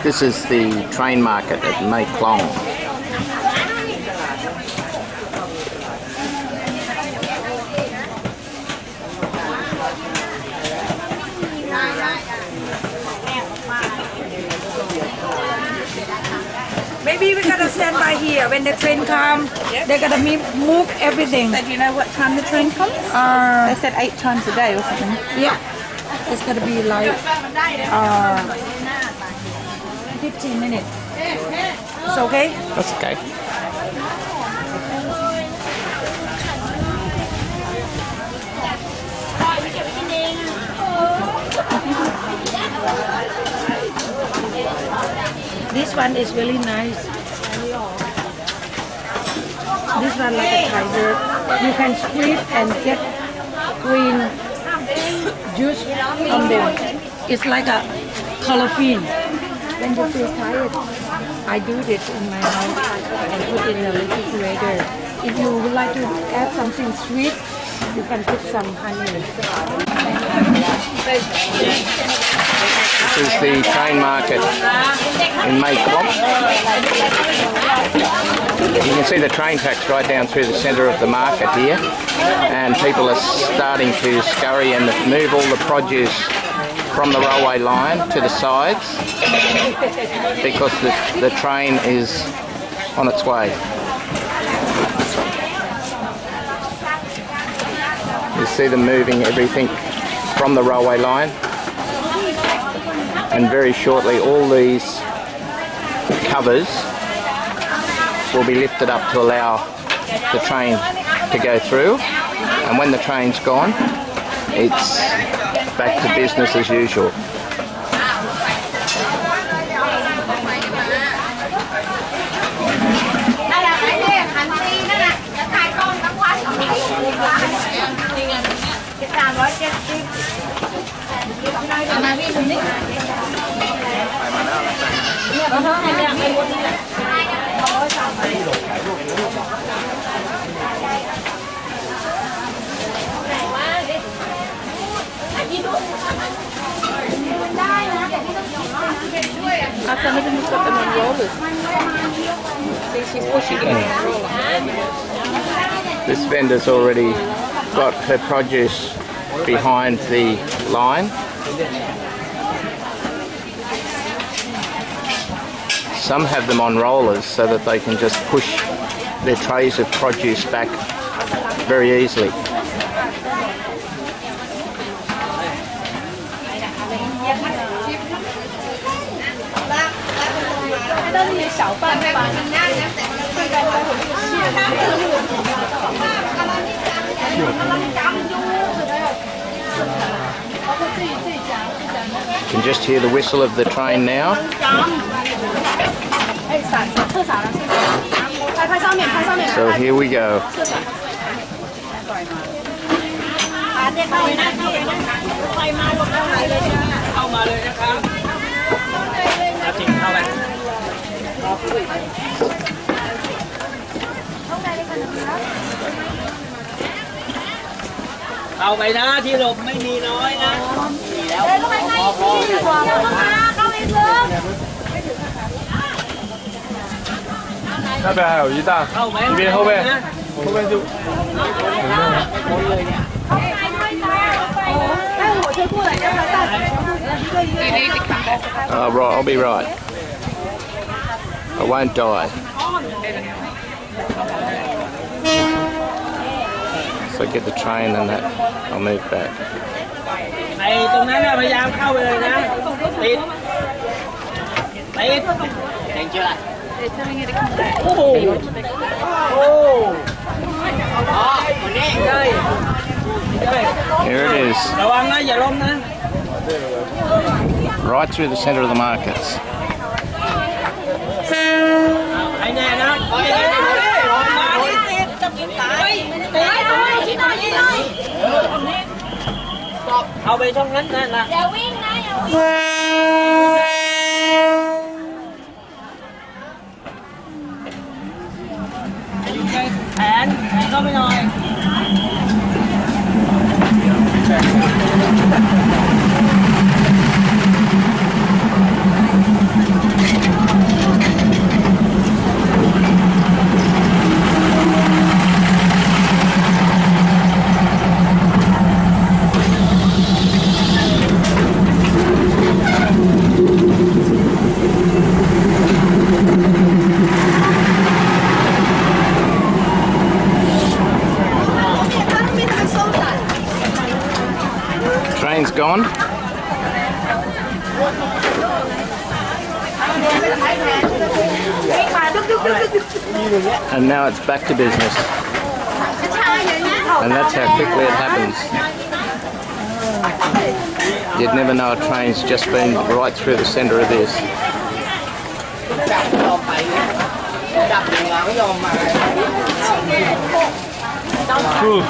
This is the train market at Mae Klong. Maybe we're gonna stand by here when the train comes. They're gonna move everything. So do you know what time the train comes? They said 8 times a day or something. Yeah, it's gonna be like 15 minutes. It's okay? That's okay. This one is really nice. This one like a tiger. You can squeeze and get green juice from them. It's like a colorfin. When you feel tired, I do this in my house and put in the refrigerator. If you would like to add something sweet, you can put some honey. This is the train market in Mae Klong. You can see the train tracks right down through the centre of the market here, and people are starting to scurry and move all the produce from the railway line to the sides because the train is on its way. You see them moving everything from the railway line, and very shortly all these covers will be lifted up to allow the train to go through, and when the train's gone, it's back to business as usual. After having put them on rollers. See, she's pushing it on rollers. This vendor's already got her produce behind the line. Some have them on rollers so that they can just push their trays of produce back very easily. You can just hear the whistle of the train now. So here we go.เอาไปนะที่หลบไม่มีน้อยนะมีแล้วพอ那边还有一大，一边后面，后面就。Right, I'll be right. I won't die. So get the train and that, I'll move back. ไอ้ตรงนั้นน่ะพยายามเข้าไปเลยนะติดเห็นเชื่อ They're telling you to come back. โอ้โหโอ้อ๋อคนนี้เลย Here it is. ระวังนะอย่าล้มนะ Right through the centre of the markets. ไอ้แน่นะไปเลยมาติดจะกินตายเอาไปช่องนั้นนั่นนะอย่าวิ่งนะอย่าวิ่งแขนเข้าไปหน่อย This And now it's back to business. And that's how quickly it happens. You'd never know a train's just been right through the centre of this. Whew.